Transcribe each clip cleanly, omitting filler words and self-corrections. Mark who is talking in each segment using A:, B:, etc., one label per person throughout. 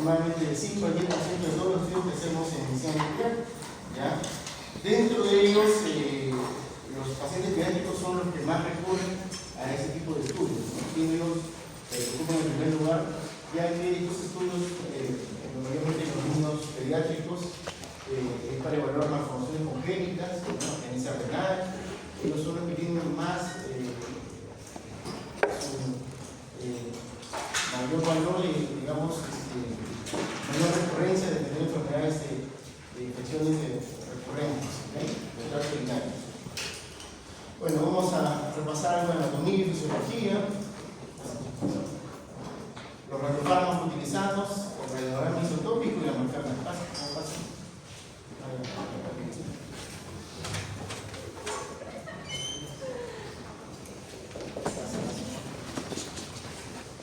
A: aproximadamente del 5 al 10% de todos los estudios que hacemos en medicina nuclear, ¿ya? Dentro de ellos, los pacientes pediátricos son los que más recurren a ese tipo de estudios, ¿no? Y ellos se ocupan en primer lugar, ya que estos estudios, obviamente en los niños pediátricos, es para evaluar malformaciones congénitas, agenesia renal. Ellos son los que tienen más mayor valor y, digamos, mayor recurrencia de tener enfermedades de infecciones recurrentes, ¿okay? De trato urinario. Bueno, vamos a repasar algo de anatomía y fisiología. Los radiofármacos utilizados, el radiograma isotópico y la marcar de espacio.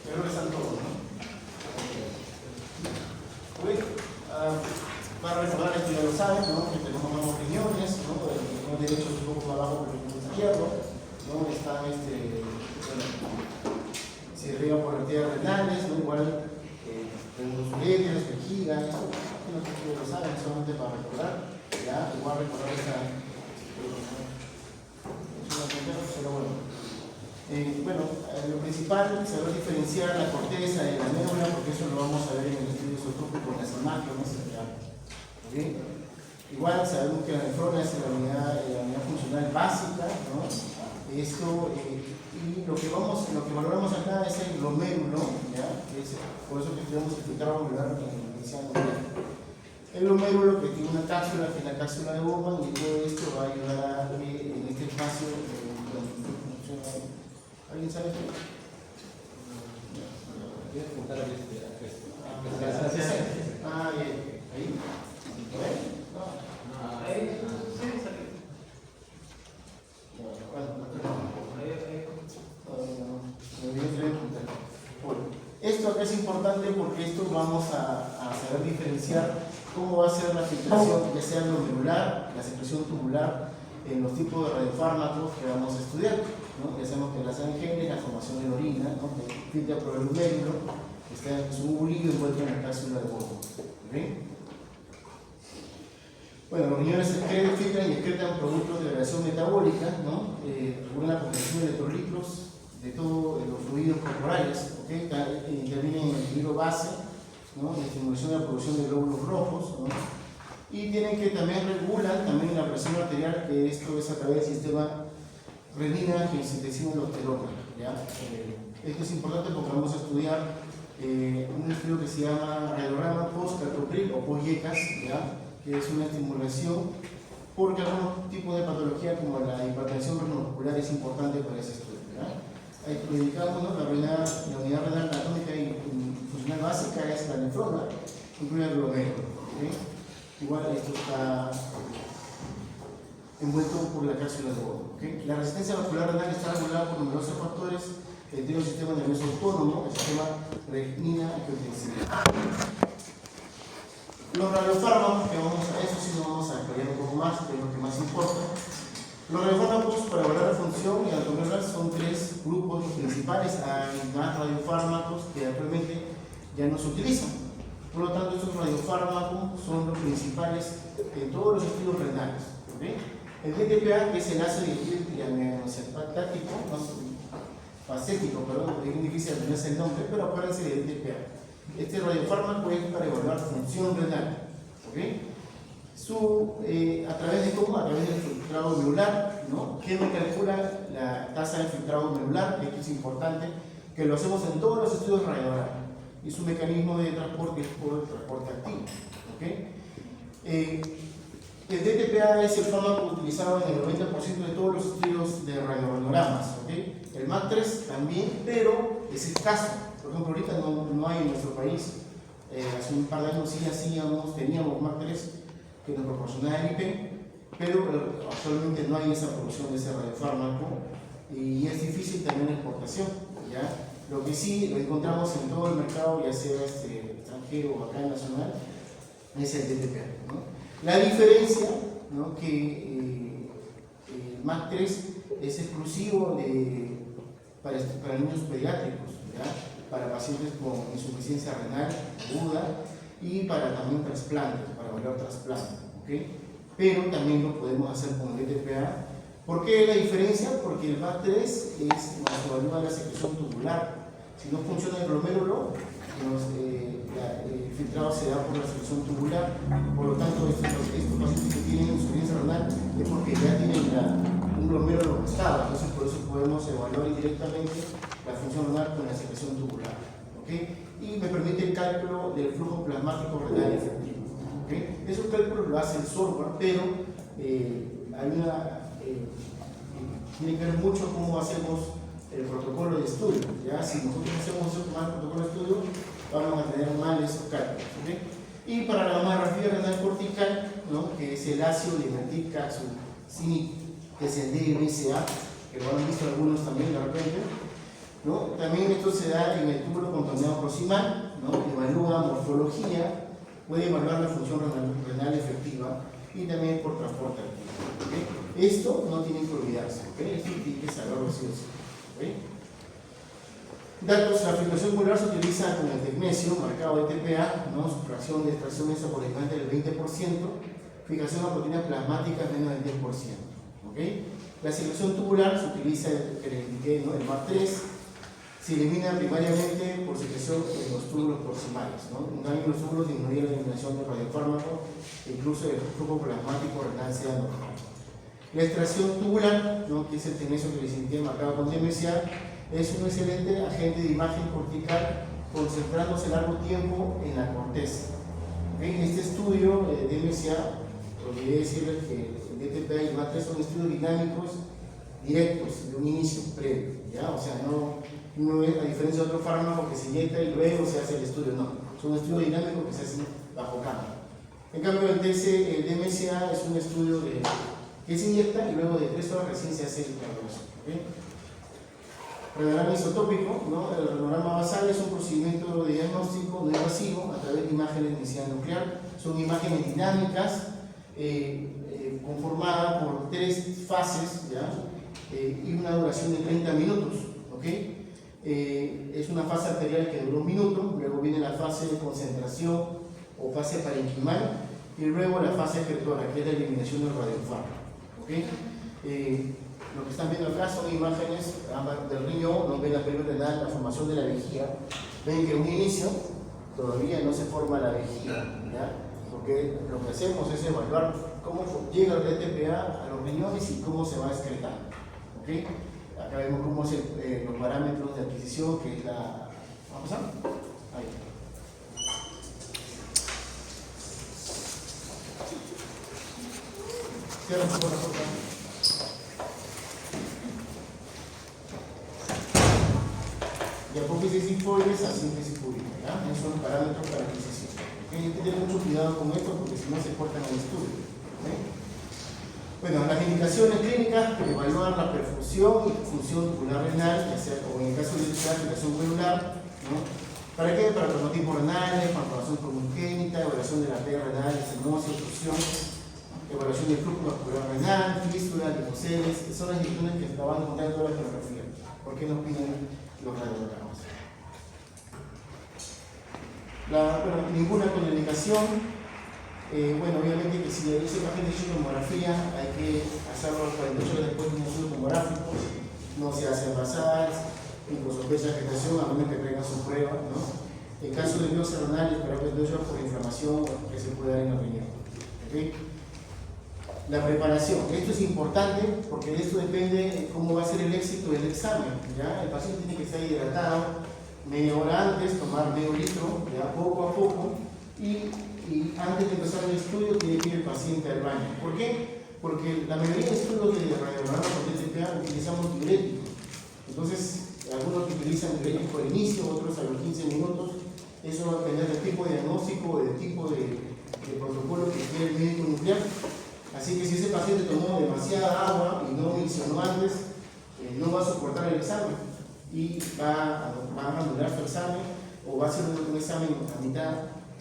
A: Creo que están todos, ¿no? Para recordar esto ya lo saben, ¿no? Que tenemos nuevos riñones, ¿no? El riñón derecho es un poco más abajo que el riñón izquierdo, ¿no? Están, se riega por arterias renales, ¿no? Igual tenemos uretrias, vejiga, eso no sé si lo saben, solamente para recordar, ya, igual recordar esta. Pero bueno. Lo principal es saber diferenciar la corteza de la médula, porque eso lo vamos a ver en el estudio isotópico con las imágenes. ¿Okay? Igual sabemos que la nefrona es la unidad funcional básica, ¿no? Esto, y lo que valoramos acá es el glomérulo, ¿ya? Por eso que estudiamos el filtrado glomerular en medicina nuclear. El glomérulo que tiene una cápsula, que es la cápsula de Bowman, y todo esto va a ayudar a en este espacio. ¿Alguien sabe qué?
B: Voy a apuntar a este.
A: Ahí. Esto acá es importante porque esto vamos a saber diferenciar cómo va a ser la filtración, ya sea glomerular, la secreción tubular, en los tipos de radiofármacos que vamos a estudiar, ¿no? Ya sabemos que las genes, la formación de orina, ¿no? Que filtra por el glomérulo, está en un líquido envuelto en la cápsula de Bowman. ¿Okay? Bueno, los riñones filtran y excretan productos de degradación metabólica, ¿no? Regulan la producción de electrolitos de todos los fluidos corporales, ¿okay? Intervienen en el equilibrio base, ¿no? La estimulación de la producción de glóbulos rojos, ¿no? Y tienen que también regulan también la presión arterial, que esto es a través del sistema renina-angiotensina-aldosterona, ¿ya? Esto es importante porque vamos a estudiar un estudio que se llama radiograma post-captopril o post-YECAS, ¿ya? Que es una estimulación, porque algunos tipos de patología como la hipertensión renal es importante para ese estudio, ¿ya? Ahí dedicamos, ¿no? La unidad renal anatómica y funcional básica es la nefrona, incluye el glomérulo, ¿okay? Igual esto está envuelto por la cápsula de Bowman, ¿okay? La resistencia vascular renal está regulada por numerosos factores, entre el sistema nervioso autónomo, el sistema renina-angiotensina. Los radiofármacos, que eso sí lo vamos a aclarar un poco más, que es lo que más importa. Los radiofármacos para evaluar la función y anatomía son tres grupos principales. Hay más radiofármacos que actualmente ya no se utilizan. Por lo tanto, estos radiofármacos son los principales en todos los estudios renales. ¿Okay? El DTPA, que es el ácido diaminoacetatático, facético, perdón, es muy difícil aprenderse el nombre, pero acuérdense del DTPA. Este radiofármaco es para evaluar función renal. ¿Okay? A través de cómo? A través del filtrado glomerular, ¿no? ¿Quién me calcula la tasa de filtrado glomerular? Esto es importante, que lo hacemos en todos los estudios radiográficos. Y su mecanismo de transporte es por el transporte activo. ¿Okay? El DTPA es el fármaco utilizado en el 90% de todos los estudios de radiogramas. ¿Okay? El MAC3 también, pero es escaso. Por ejemplo, ahorita no hay en nuestro país. Hace un par de años sí teníamos MAC3 que nos proporcionaba el IP, pero actualmente no hay esa producción de ese radiofármaco y es difícil también la exportación, ¿ya? Lo que sí lo encontramos en todo el mercado, ya sea extranjero o acá nacional, es el DTPA, ¿no? La diferencia, ¿no? Que el MAC3 es exclusivo para niños pediátricos, ¿ya? para pacientes con insuficiencia renal aguda y para también trasplantes, para evaluar trasplantes, ¿okay? Pero también lo podemos hacer con el ETPA. ¿Por qué la diferencia? Porque el VAC3 nos evalúa la secreción tubular. Si no funciona el glomérulo, el filtrado se da por la secreción tubular. Por lo tanto, estos pacientes que tienen insuficiencia renal es porque ya tienen un glomérulo gastado. Entonces, por eso podemos evaluar indirectamente la función renal con la secreción tubular, ¿okay? Y me permite el cálculo del flujo plasmático renal efectivo, ¿okay? Esos cálculos lo hace el software, pero tiene que ver mucho cómo hacemos el protocolo de estudio. ¿Ya? Si nosotros hacemos mal protocolo de estudio, vamos a tener mal esos cálculos, ¿okay? Y para la mamografía renal cortical, ¿no? Que es el ácido dimetilcarboxicinic, que es el DMSA, que lo han visto algunos también de repente, ¿no? También esto se da en el túbulo contaminado proximal, ¿no? Evalúa morfología, puede evaluar la función renal efectiva y también por transporte activo, ¿okay? Esto no tiene que olvidarse, ¿okay? Esto tiene que saberlo sí o sí, ¿okay? Datos, la filtración molar se utiliza con el tecnesio, marcado ETPA, ¿no? Su fracción de extracción es aproximadamente del 20%, fijación a proteína plasmática menos del 10%, ¿okay? La secreción tubular se utiliza, que le indiqué, ¿no? El MAR3, se elimina primariamente por secreción en los túbulos proximales, ¿no? Un daño en los túbulos disminuye la eliminación del radiofármaco e incluso el flujo plasmático renal sea normal. La extracción tubular, ¿no? Que es el tecnesio que les indiqué marcado con DMSA, es un excelente agente de imagen cortical concentrándose largo tiempo en la corteza. ¿Okay? En este estudio de DMSA, olvidé decirles que el DTPA y el MAR3 son estudios dinámicos directos de un inicio previo, ¿ya? O sea, no es a diferencia de otro fármaco que se inyecta y luego se hace el estudio, no. Son estudios dinámicos que se hacen bajo cámara. En cambio, el DMSA es un estudio que se inyecta y luego de 3 horas recién se hace el cardiólogo, ¿okay? Renograma isotópico, ¿no? El renograma basal es un procedimiento de diagnóstico no invasivo a través de imágenes de densidad nuclear. Son imágenes dinámicas conformadas por 3 fases, ¿ya? Y una duración de 30 minutos, ¿okay? Es una fase arterial que dura 1 minuto, luego viene la fase de concentración o fase parenquimal y luego la fase excretora, que es la eliminación del radiofármaco, ¿okay? Lo que están viendo acá son imágenes del riñón, no ven la pelvis renal, la formación de la vejiga. Ven que en un inicio todavía no se forma la vejiga, ¿ya? Porque lo que hacemos es evaluar cómo llega el DTPA a los riñones y cómo se va excretando, ¿okay? Acá vemos cómo es los parámetros de adquisición, que es la... ¿Vamos a pasar? Ahí. Cierra un poco la puerta. De apófisis linfoides a síntesis pública, ¿ya? Esos son los parámetros para adquisición. ¿Okay? Hay que tener mucho cuidado con esto porque si no se cortan el estudio, ¿okay? Bueno, las indicaciones clínicas evalúan la perfusión y función tubular renal, ya sea, o en el caso de la fibrilación celular, ¿no? ¿Para qué? Para prototipos renales, malformación congénita, evaluación de la arteria renal, estenosis, obstrucción, evaluación del flujo vascular renal, fístula, linfoceles. Son las indicaciones que van a encontrar en toda la geografía. ¿Por qué nos piden los radiogramas? Bueno, ninguna contraindicación. Bueno, obviamente que si ese paciente hizo tomografía, hay que hacerlo 48 horas después de un estudio tomográfico. No se hace basal, con sospecha de gestación, a menos que traigan su prueba, ¿no? En caso de biopsia renal, esperar 48 horas por inflamación que se puede dar en el riñón, ¿okay? La preparación, esto es importante porque de esto depende cómo va a ser el éxito del examen, ¿ya? El paciente tiene que estar hidratado media hora antes, tomar medio litro, ya poco a poco, y antes de empezar el estudio tiene que ir el paciente al baño. ¿Por qué? Porque la mayoría de estudios de radiograma con DTPA utilizamos diuréticos. Entonces, algunos que utilizan diuréticos al inicio, otros a los 15 minutos. Eso va a depender del tipo de diagnóstico o del tipo de protocolo que quiere el médico nuclear. Así que si ese paciente tomó demasiada agua y no miccionó antes, no va a soportar el examen y va a anular su examen o va a ser un examen a mitad.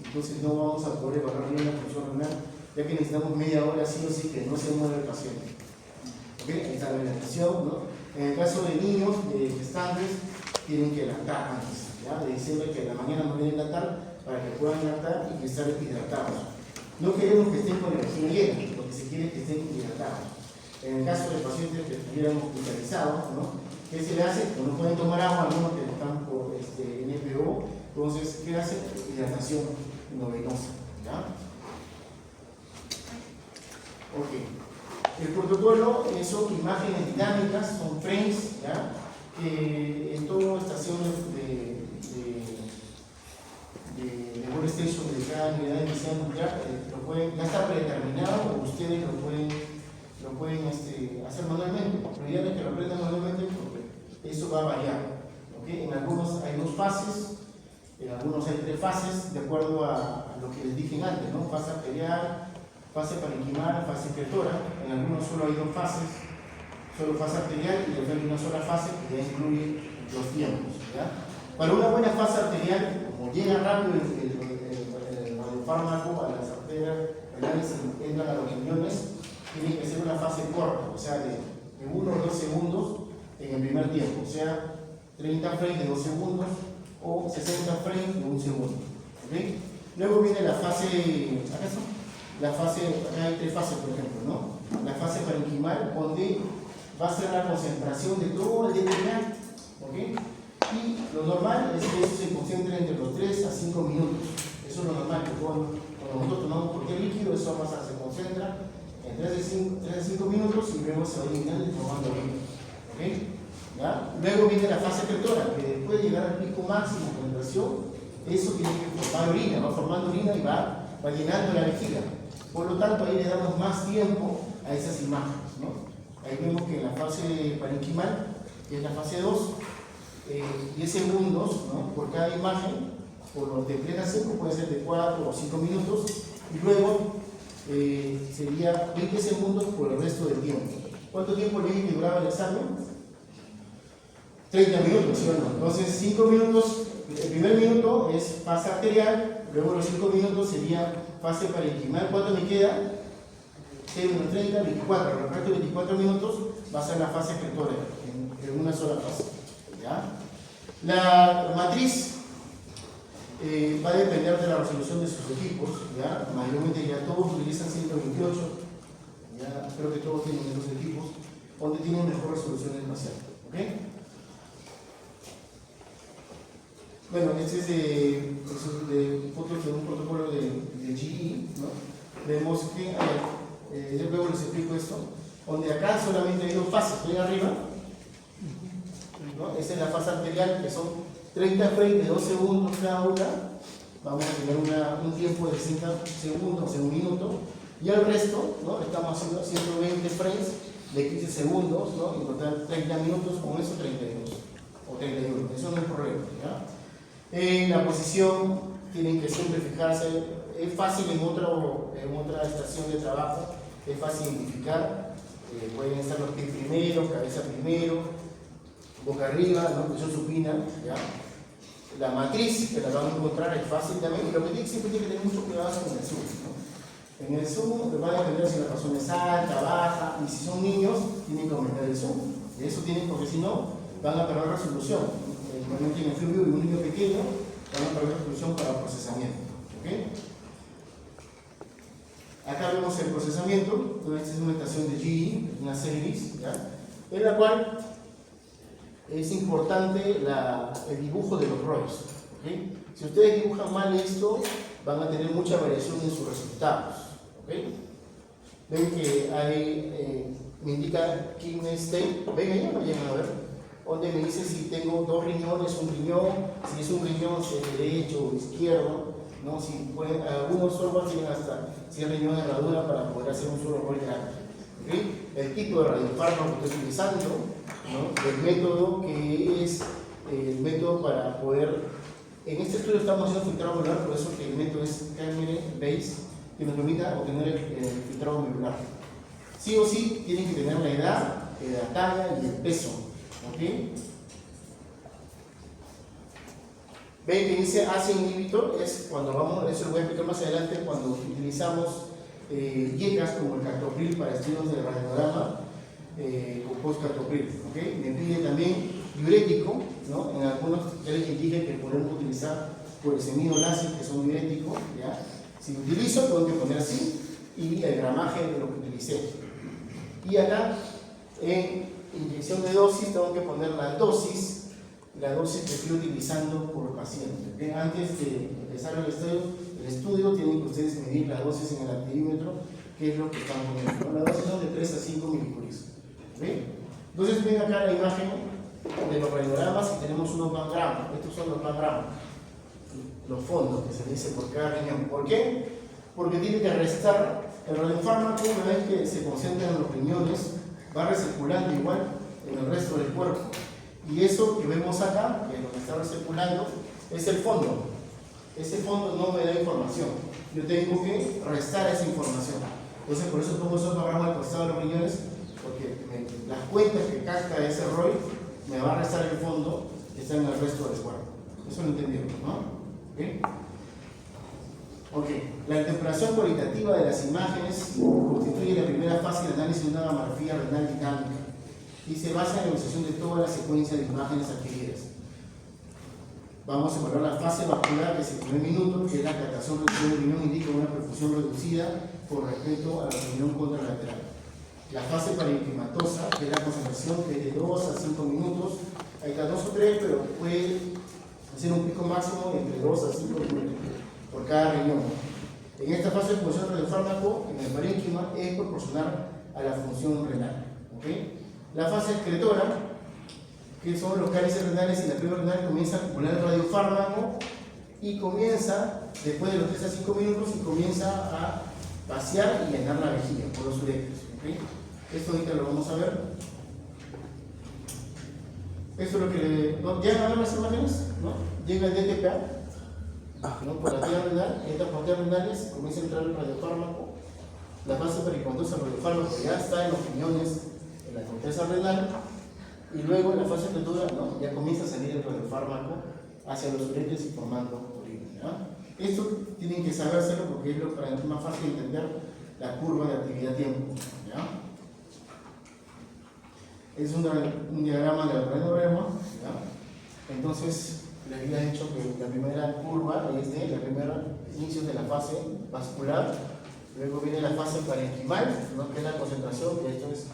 A: Entonces no vamos a poder evaluar bien la función renal, ya que necesitamos media hora sí o sí que no se mueva el paciente. ¿Okay? Esta es la hidratación, ¿no? En el caso de niños, de gestantes, tienen que lactar antes. ¿ya? De diciembre que a la mañana no vienen a lactar para que puedan lactar y que estén hidratados. No queremos que estén con energía llena, lo que se quiere es que estén hidratados. En el caso de pacientes que estuvieran hospitalizados, ¿no? ¿Qué se le hace? Pues no pueden tomar agua, algunos que están por NPO, entonces, ¿qué hace? Hidratación endovenosa, ¿ya? Ok. El protocolo son imágenes dinámicas, son frames, ¿ya? Que en toda estación de workstation de cada unidad inicial ya está predeterminado o ustedes lo pueden hacer manualmente. Lo ideal es que lo aprendan manualmente porque eso va a variar. ¿Okay? En algunos hay 2 fases, en algunos hay 3 fases, de acuerdo a lo que les dije antes, ¿no? Fase arterial, fase parenquimal, fase excretora. En algunos solo hay 2 fases, solo fase arterial y después hay una sola fase que ya incluye los tiempos, ¿ya? Para una buena fase arterial, como llega rápido el radiofármaco a las arterias renales y entran a los riñones, tiene que ser una fase corta, o sea, de 1 o 2 segundos en el primer tiempo, o sea, 30 frames de 2 segundos o 60 frames de 1 segundo. ¿Okay? Luego viene la fase, ¿acaso? La fase, acá hay 3 fases, por ejemplo, ¿no? La fase parenquimal, donde va a ser la concentración de todo el DNA, ¿ok? Y lo normal es que eso se concentre entre los 3 a 5 minutos. Eso es lo normal, que cuando nosotros tomamos cualquier líquido, eso va a pasar, se concentra en 3 a 5 minutos y luego se va eliminando y formando orina. ¿Ok? ¿Ya? Luego viene la fase excretora, que después de llegar al pico máximo de concentración, eso tiene que formar orina, va formando orina y va llenando la vejiga. Por lo tanto, ahí le damos más tiempo a esas imágenes, ¿no? Ahí vemos que en la fase parenquimal, que es la fase 2, 10 segundos, ¿no? Por cada imagen, por los de plena 5 puede ser de 4 o 5 minutos, y luego sería 20 segundos por el resto del tiempo. ¿Cuánto tiempo le dije que duraba el examen? 30 minutos, ¿sí o no? Entonces, 5 minutos, el primer minuto es fase arterial, luego los 5 minutos sería fase parenquimal. ¿Cuánto me queda? 6 menos 30, 24. Los restos de 24 minutos va a ser la fase excretora, en una sola fase. ¿Ya? La matriz va a depender de la resolución de sus equipos. ¿Ya? Mayormente ya todos utilizan 128. Ya creo que todos tienen esos equipos donde tienen mejor resolución espacial. ¿Okay? Bueno, este es de fotos de un protocolo de GE, ¿no? Vemos que yo luego les explico esto, donde acá solamente hay 2 fases, estoy arriba, ¿no? Esa es la fase arterial, que son 30 frames de 2 segundos cada una. Vamos a tener un tiempo de 60 segundos en 1 minuto, y el resto, ¿no? Estamos haciendo 120 frames de 15 segundos, ¿no? En total 30 minutos, con eso 32 o 31, eso no es problema, ¿ya? En la posición tienen que siempre fijarse, es fácil en otra estación de trabajo, es fácil identificar, pueden estar los pies primero, cabeza primero, boca arriba, ¿no? Posición supina, ¿ya? La matriz, que la van a encontrar, es fácil también, y lo que siempre tiene que tener mucho cuidado es con el zoom, ¿no? En el zoom van a depender si la persona es alta, baja, y si son niños, tienen que aumentar el zoom. De eso tienen, porque si no, van a perder resolución. Cuando tienen fluido y un niño pequeño, van a perder resolución para el procesamiento. ¿Okay? Acá vemos el procesamiento. Esta es una estación de GE, una series, ¿ya? En la cual es importante el dibujo de los ROIs. ¿Okay? Si ustedes dibujan mal esto, van a tener mucha variación en sus resultados. ¿Okay? Ven que hay, me indica kidney state, ven allá, no llegan a ver, donde me dice si tengo 2 riñones, un riñón, si es un riñón derecho o izquierdo, ¿no? Si pueden, algunos software tienen hasta 100 riñones de herradura para poder hacer un solo rol grande. ¿Okay? El tipo de radiofármaco que estoy utilizando, ¿no? El método que es el método para poder, en este estudio estamos haciendo filtrado molecular, por eso que el método es Cameron-Base, que nos permita obtener el filtrado molecular. Sí o sí tienen que tener la edad, la talla y el peso. ¿Okay? Ven que dice ACE inhibitor, es cuando vamos, eso lo voy a explicar más adelante, cuando utilizamos dietas como el captopril para estudios de radiograma o post-captopril. ¿Okay? Me pide también diurético, ¿no? En algunos ya les dije que podemos utilizar por el semido láser, que son diuréticos, ¿ya? Si utilizo, tengo que poner así, y el gramaje de lo que utilicé. Y acá, en inyección de dosis, tengo que poner la dosis que estoy utilizando por paciente. ¿Okay? Antes de empezar el estudio, tienen que ustedes medir la dosis en el activímetro, que es lo que están poniendo, ¿no? La dosis son de 3 a 5 milicuries. ¿Okay? Entonces, ven acá la imagen de los radiogramas y tenemos unos pangramas. Estos son los pangramas, los fondos que se dice por cada riñón. ¿Por qué? Porque tiene que restar el radiofármaco. Una vez que se concentra en los riñones, va recirculando igual en el resto del cuerpo. Y eso que vemos acá, que lo que está recirculando, es el fondo. Ese fondo no me da información. Yo tengo que restar esa información. Entonces, por eso pongo esos programas al costado de los riñones, porque las cuentas que capta ese ROI me va a restar el fondo que está en el resto del cuerpo. Eso lo entendieron, ¿no? ¿Okay? Ok, la interpretación cualitativa de las imágenes constituye la primera fase del análisis de una gamografía renal dinámica y se basa en la evaluación de toda la secuencia de imágenes adquiridas. Vamos a evaluar la fase vascular, que es el primer minuto, que es la captación del riñón, indica una perfusión reducida por respecto a la riñón contralateral. La fase parenquimatosa, que es la concentración, que es de 2 a 5 minutos. Ahí está 2 o 3, pero puede hacer un pico máximo entre 2 a 5 minutos por cada riñón. En esta fase de función del fármaco, en el parénquima, es proporcional a la función renal. ¿Okay? La fase excretora, que son los cálices renales y la pleura renal, comienza a acumular el radiofármaco y comienza, después de los 3 a 5 minutos, y comienza a vaciar y llenar la vejiga por los uréteros. ¿Okay? Esto ahorita lo vamos a ver. Esto es lo que ¿no? ¿Llegan a ver las imágenes? ¿No? Llega el DTPA, ¿no? Por la tía renal, estas partes renales, comienza a entrar el radiofármaco. La fase pericomatosa del radiofármaco ya está en los riñones, en la corteza renal, y luego en la fase excretora, ¿no? Ya comienza a salir el radiofármaco hacia los uréteros y formando orina, ¿ya? Esto tienen que sabérselo porque es más fácil entender la curva de actividad-tiempo, ¿ya? Es un diagrama del radiograma, ¿ya? Entonces, les había dicho que la primera curva es de la primera inicio de la fase vascular, luego viene la fase parenquimal, ¿no? Que es la concentración, que esto es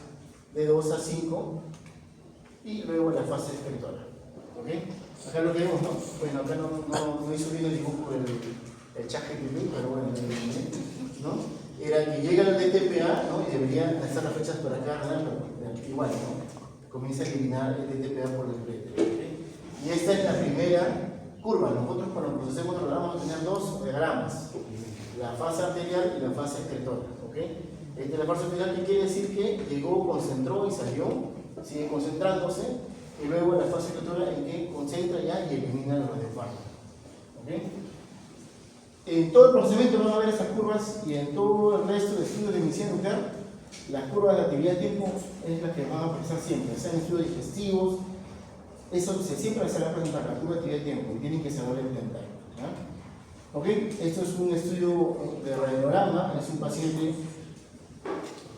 A: de 2 a 5, y luego la fase excretora. ¿Okay? Acá lo que vemos, ¿no? Bueno, acá no hizo bien el dibujo del chat GTP, pero bueno, ¿no? Era que llega el DTPA, ¿no? Y deberían estar las fechas por acá, pero igual, ¿no? Comienza a eliminar el DTPA por el urétero. ¿Okay? Y esta es la primera curva. Nosotros cuando procesemos el programa vamos a tener dos diagramas, la fase arterial y la fase excretora. ¿Okay? Esta es la fase arterial, que quiere decir que llegó, concentró y salió, sigue concentrándose, y luego la fase excretora en que concentra ya y elimina el radiofármaco. ¿Okay? En todo el procedimiento van a ver esas curvas, y en todo el resto de estudios de medicina nuclear, las curvas de actividad-tiempo es la que van a aparecer siempre, sean estudios digestivos, eso siempre se va a presentar, la curva de actividad-tiempo, y tienen que saber intentar. ¿Ok? Esto es un estudio de radiograma, es un paciente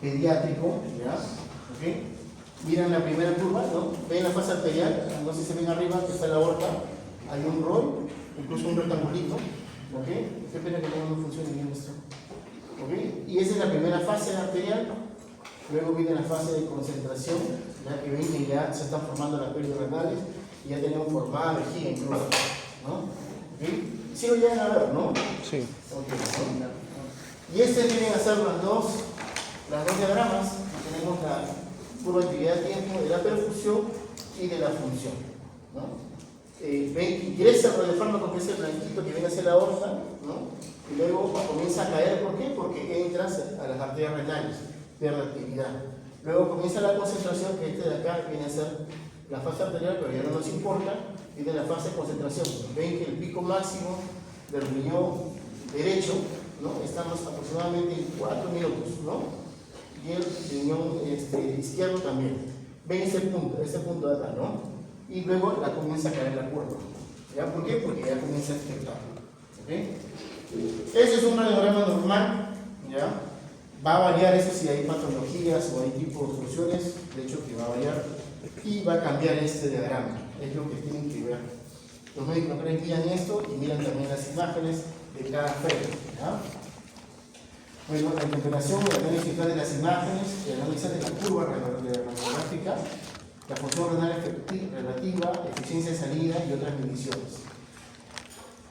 A: pediátrico, ¿ya? ¿Ok? Miran la primera curva, ¿no? Ven la fase arterial, no sé si se ven arriba, que está la aorta, hay un ROI, incluso un rectangulito. ¿Ok? Qué pena que no funcione bien esto. ¿Ok? Y esa es la primera fase arterial. Luego viene la fase de concentración, ya que ven que ya se están formando las pérdidas renales y ya tenemos formada vejiga incluso, ¿no? ¿Ok? Sí lo llegan a ver, ¿no?
B: Sí.
A: Okay, ¿no? Y este vienen a ser las dos diagramas. Tenemos la curva de actividad-tiempo de la perfusión y de la función, ¿no? Ven que ingresa el radiofármaco, que es el blanquito que viene hacia la aorta, ¿no? Y luego comienza a caer. ¿Por qué? Porque entras a las arterias renales, pierde actividad. Luego comienza la concentración, que este de acá viene a ser la fase arterial, pero ya no nos importa, viene la fase de concentración. Ven que el pico máximo del riñón derecho, ¿no? Estamos aproximadamente en 4 minutos, ¿no? Y el riñón izquierdo también. Ven ese punto de acá, ¿no? Y luego la comienza a caer la curva. ¿Ya? ¿Por qué? Porque ya comienza a detectar. ¿Okay? Ese es un radiograma normal, ¿ya? Va a variar eso si hay patologías o hay tipo de funciones, de hecho que va a variar, y va a cambiar este diagrama. es lo que tienen que ver. Los médicos miran esto y miran también las imágenes de cada fémur, ¿ya? Bueno, la interpretación, el análisis de las imágenes, el análisis de la curva radiográfica, la función renal relativa, eficiencia de salida y otras mediciones.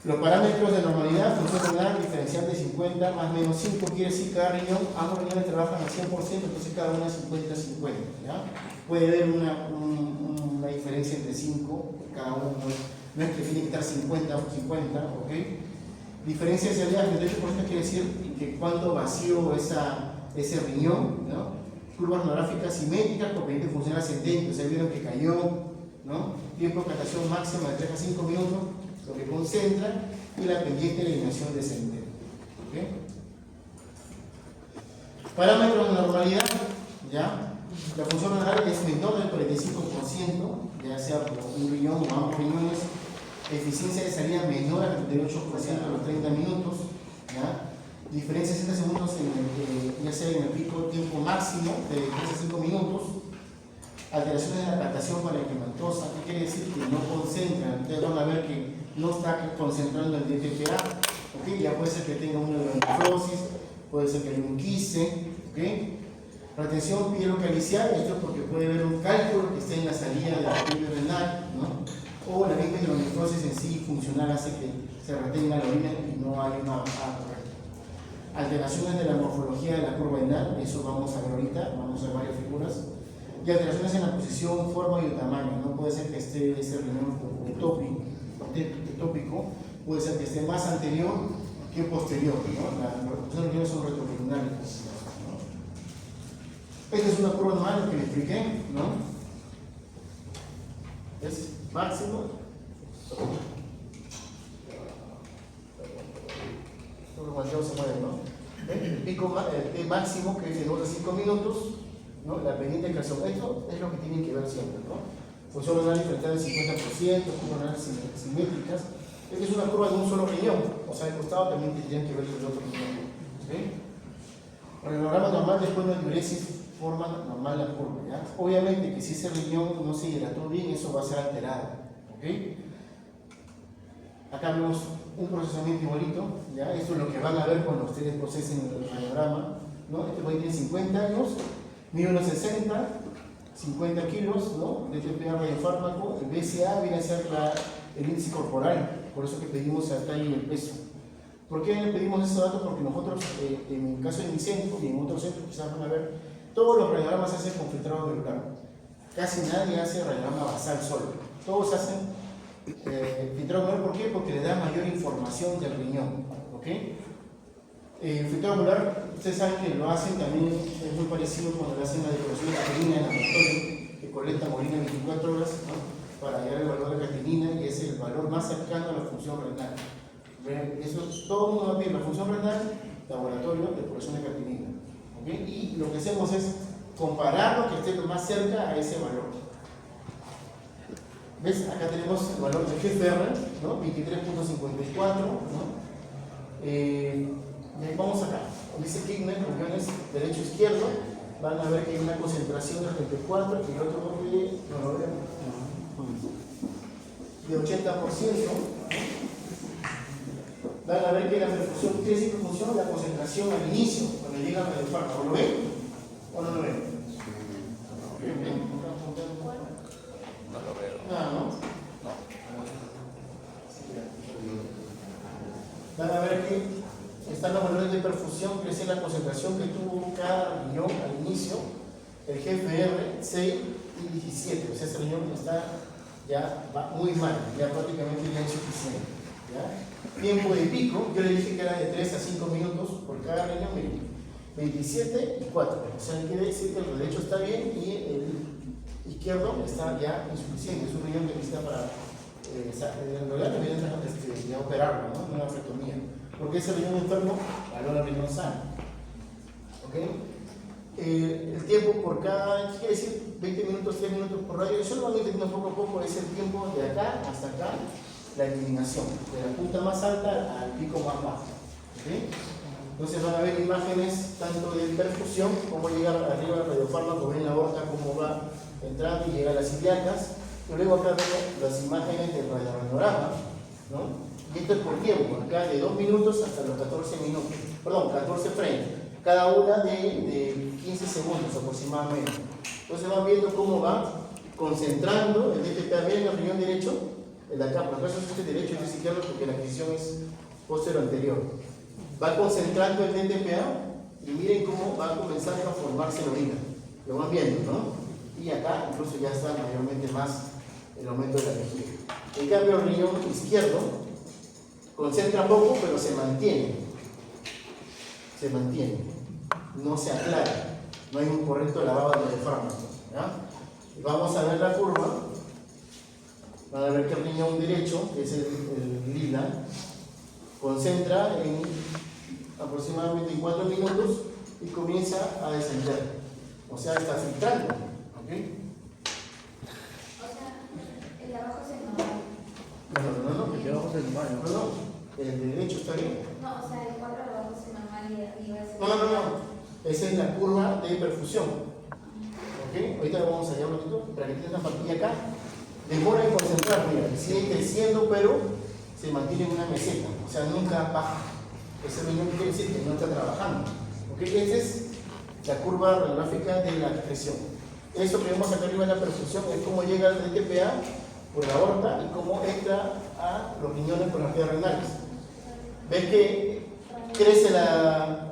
A: Los parámetros de normalidad, función renal diferencial de 50 más menos 5, quiere decir que cada riñón, ambos riñones trabajan al 100%, entonces cada una es 50-50, ¿ya? Puede haber una diferencia entre 5, cada uno no es que tiene que estar 50 o 50, ¿ok? Diferencia de salida del 38% quiere decir que cuando vacío ese riñón, ¿no? Curvas radiográficas simétricas con pendiente funcional ascendente, o sea, vieron que cayó, ¿no? Tiempo de captación máxima de 3 a 5 minutos, lo que concentra, y la pendiente de eliminación descendente. ¿Okay? Parámetros de normalidad, ¿ya? La función renal es menor del 45%, ya sea por un riñón o ambos riñones. Eficiencia de salida menor al 38% a los 30 minutos, ¿ya? Diferencia de 60 segundos ya sea en el pico tiempo máximo de 3 a 5 minutos. Alteraciones de la captación parenquimatosa, ¿qué quiere decir? Que no concentran. Ustedes van a ver que no está concentrando el DTPA, ¿okay? Ya puede ser que tenga una nefrosis, puede ser que haya un quiste, ¿okay? Retención pielocalicial, esto es porque puede haber un cálculo que esté en la salida de la piel renal, ¿no? O la misma hidronefrosis en sí funcional hace que se retenga la orina y no hay una bajada correcta. Alteraciones de la morfología de la curva renal, eso vamos a ver ahorita, vamos a ver varias figuras. Y alteraciones en la posición, forma y tamaño, no puede ser que esté ese riñón etópico, puede ser que esté más anterior que posterior, ¿no? Los riñones son retroperitoneales, ¿no? Esta es una curva normal, lo que le expliqué, ¿no? Es máximo. Cuando se mueve, ¿no? El pico máximo, que es de 2 a 5 minutos, ¿no? La pendiente de calcio. Esto es lo que tienen que ver siempre, ¿no? Función renal diferencial del 50%, curvas renales simétricas. Esta es una curva de un solo riñón, o sea, el costado también tendrían que ver el otro riñón. ¿Sí? Con el programa normal, después de una diuresis, forma normal la curva, ¿ya? Obviamente que si ese riñón no se hidrató bien, eso va a ser alterado, ¿ok? Acá vemos un procesamiento igualito, ¿ya? Esto es lo que van a ver cuando ustedes procesen el radiograma, ¿no? Este país tiene 50 años, mide unos 60, 50 kilos, ¿no? De TPA radiofármaco, el BCA viene a ser el índice corporal, por eso que pedimos el talle y el peso. ¿Por qué pedimos esos datos? Porque nosotros, en el caso de mi centro y en otros centros quizás van a ver, todos los radiogramas se hacen con filtrado verular. Casi nadie hace radiograma basal solo. Todos hacen filtrado verular, ¿por qué? Porque le da mayor información del riñón, ¿ok? El filtrado verular, ustedes saben que lo hacen también, es muy parecido cuando le hacen la depuración de creatinina en el laboratorio, que colectan orina 24 horas, ¿no? Para hallar el valor de creatinina, y es el valor más cercano a la función renal. Eso, todo el mundo va a pedir la función renal, laboratorio, depuración de creatinina. ¿Okay? Y lo que hacemos es comparar lo que esté más cerca a ese valor. ¿Ves? Acá tenemos el valor de GFR, ¿no? 23.54, ¿no? Y vamos acá. Dice Kigner, uniones derecho-izquierdo. Van a ver que hay una concentración de 34 y el otro de 80%. Van a ver que la perfusión, ¿qué es perfusión? La concentración al inicio, cuando llega al radiofármaco. ¿Lo ven? ¿O no lo ven?
B: No lo veo.
A: ¿No? Van a ver que están los valores de perfusión, que es la concentración que tuvo cada riñón al inicio, el GFR 6 y 17. O sea, ese riñón está ya va muy mal, ya prácticamente ya insuficiente. ¿Ya? Tiempo de pico, yo le dije que era de 3 a 5 minutos por cada riñón, miren, 27 y 4. O sea, quiere decir que el derecho está bien y el izquierdo está ya insuficiente. Es un riñón que necesita para, en realidad deberían ya operarlo, ¿no? Una frectomía. Porque ese riñón enfermo valora riñón sano. ¿Ok? El tiempo por cada, ¿qué quiere decir? 20 minutos, 3 minutos por radio. Yo lo voy entendiendo poco a poco, es el tiempo de acá hasta acá, la eliminación, de la punta más alta al pico más bajo. ¿Okay? Entonces van a ver imágenes tanto de perfusión, cómo llega arriba el radiofármaco, ven la aorta, cómo va entrando y llega a las ilíacas, Luego acá vemos las imágenes del radiopanorama, ¿no? Y esto es por tiempo, acá de 2 minutos hasta los 14 minutos, perdón, 14 frames, cada una de 15 segundos aproximadamente. Entonces van viendo cómo va concentrando el DTPA. Miren el riñón derecho, el de acá, por acaso es este derecho y este izquierdo porque la adquisición es posterior anterior. Va concentrando el DTPA y miren cómo va comenzando a formarse la orina. Lo van viendo, ¿no? Y acá incluso ya está mayormente más el aumento de la vejiga. En cambio, el riñón izquierdo concentra poco, pero se mantiene. Se mantiene. No se aclara. No hay un correcto lavado de fármaco. Vamos a ver la curva. Van a ver que el riñón derecho, que es el lila, concentra en aproximadamente 4 minutos y comienza a descender. O sea, está filtrando. ¿Okay?
C: El de abajo es el normal.
A: No,
B: El de abajo es el normal, ¿no?
A: No, el derecho está bien.
C: No, o sea, el 4 de abajo es el normal y de arriba es el
A: No. Esa es la curva de perfusión. ¿Ok? Ahorita lo vamos a hallar un ratito para que tengan la pantalla acá. Demora en concentrar, mira, sigue creciendo, pero se mantiene en una meseta. O sea, nunca baja. Ese riñón quiere decir que no está trabajando. ¿Ok? Esa es la curva radiográfica de la presión. Eso que vemos acá arriba en la perfusión es cómo llega el DTPA por la aorta y cómo entra a los riñones por las vías renales. ¿Ves que crece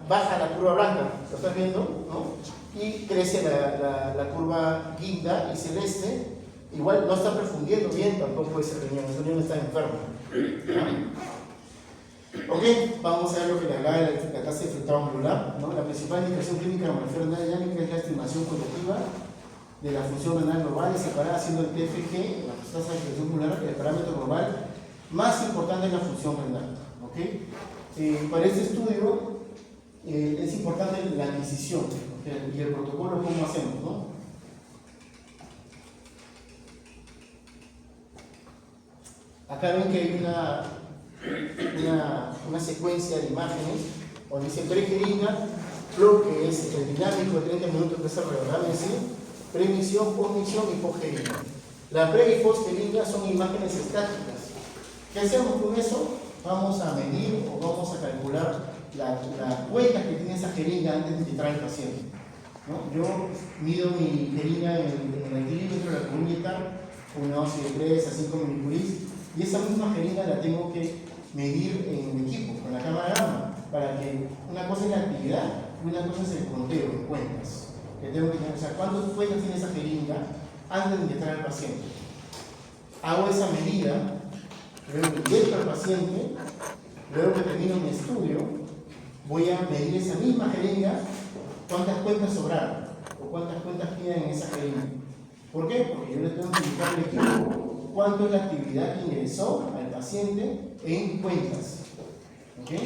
A: baja la curva blanca? ¿Lo estás viendo? ¿No? Y crece la curva guinda y celeste. Igual no está perfundiendo bien tampoco ese riñón está enfermo. Ok, vamos a ver lo que le hablaba de la tasa de filtrado angular, ¿no? La principal indicación clínica de la mamografía renal dinámica es la estimación colectiva de la función renal global y separada haciendo el TFG, la tasa de filtración angular, el parámetro global más importante es la función renal. ¿Okay? Para este estudio es importante la adquisición, ¿okay? Y el protocolo, ¿cómo hacemos? ¿No? Acá ven que hay una secuencia de imágenes donde dice pre-jeringa, flow, que es el dinámico de 30 minutos de desarrollo, premisión, postmisión y post-jeringa. La pre y post-jeringa son imágenes estáticas. ¿Qué hacemos con eso? Vamos a medir o vamos a calcular la cuenta que tiene esa jeringa antes de entrar al paciente, ¿no? Yo mido mi jeringa en el equilímetro de la cubierta con una dosis de 3 a 5 milicuris y esa misma jeringa la tengo que medir en el equipo, con la cámara gamma, para que una cosa es la actividad y una cosa es el conteo de cuentas. Que tengo que tener, o sea, ¿cuántas cuentas tiene esa jeringa antes de inyectar al paciente? Hago esa medida, luego inyecto al paciente, luego que termino mi estudio, voy a medir esa misma jeringa, cuántas cuentas sobraron o cuántas cuentas quedan en esa jeringa. ¿Por qué? Porque yo le tengo que indicar al equipo cuánto es la actividad que ingresó al paciente en cuentas. ¿Ok?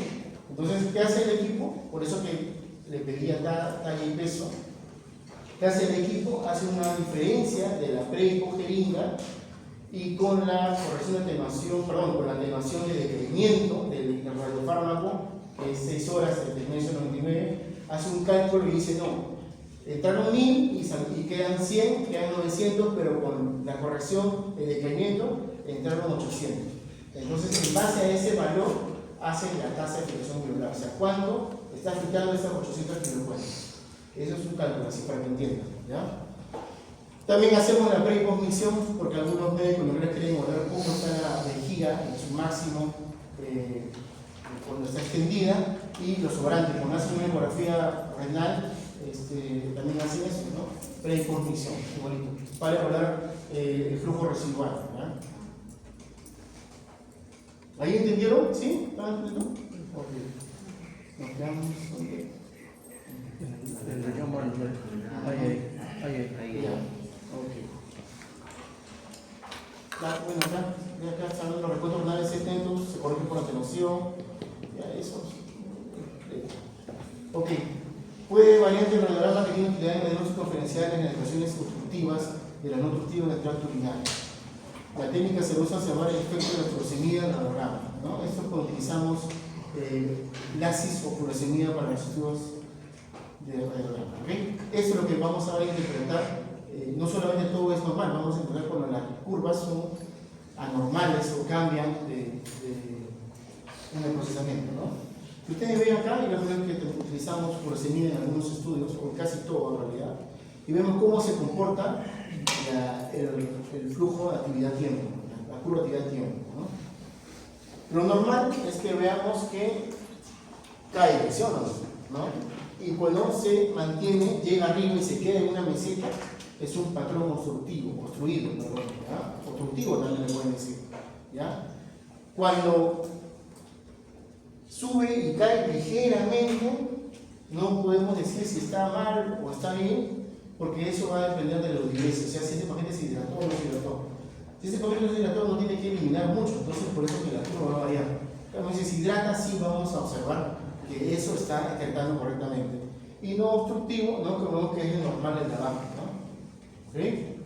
A: Entonces, ¿qué hace el equipo? Por eso que le pedía talla y peso. ¿Qué hace el equipo? Hace una diferencia de la pre y post jeringa y con la corrección de atenuación, con la atenuación de decaimiento del radiofármaco, que es 6 horas de 99, hace un cálculo y dice: no, entraron 1000 y quedan 100, quedan 900, pero con la corrección de decaimiento entraron 800. Entonces, en base a ese valor, hacen la tasa de filtración globular. O sea, ¿cuánto está filtrando estas 800 kilocuentas? Eso es un cálculo, así para que entiendan, ¿ya? También hacemos la pre y postmisión, porque algunos médicos no les quieren ver cómo está la vejiga en su máximo cuando está extendida, y los sobrantes, cuando hacen una ecografía renal, también hacen eso, ¿no? Pre y postmisión, igualito, para evaluar el flujo residual, ¿ya? ¿Ahí entendieron? ¿Sí? ¿Están entendiendo? Ok. Nos quedamos.
B: El riñón mal. Ahí.
A: Ya. Ok. Bueno, acá están los recuentos renales extensos, se corrigen por atenuación. Ya, eso. Ok. Puede variar el radiograma que tiene utilidades de diagnóstico diferenciales en las lesiones obstructivas de la no obstructiva del tracto urinario. La técnica se usa para observar el efecto de la fluosemida del radiograma, ¿no? Esto es cuando utilizamos lasis o fluosemida para los estudios de radiograma, ¿okay? Eso es lo que vamos a ver interpretar no solamente todo es normal, vamos a encontrar cuando las curvas son anormales o cambian en el procesamiento, ¿no? Si ustedes ven acá, y la forma que utilizamos por se mide en algunos estudios, o casi todo en realidad, y vemos cómo se comporta el flujo de actividad-tiempo, la curva de actividad-tiempo, ¿no? Lo normal es que veamos que cae, ¿sí o no? Y cuando se mantiene, llega arriba y se queda en una meseta, es un patrón obstructivo, obstruido, perdón, ¿ya? Obstructivo también le pueden decir, ¿ya? Cuando sube y cae ligeramente, no podemos decir si está mal o está bien, porque eso va a depender de la udilese, o sea, si ese paquete se hidrató o no se hidrató. Si ese paquete no se hidrató, no tiene que eliminar mucho, entonces por eso que la curva va a variar. Pero si se hidrata, sí vamos a observar que eso está excretando correctamente. Y no obstructivo, no como que es el normal del trabajo, ¿no? ¿Sí?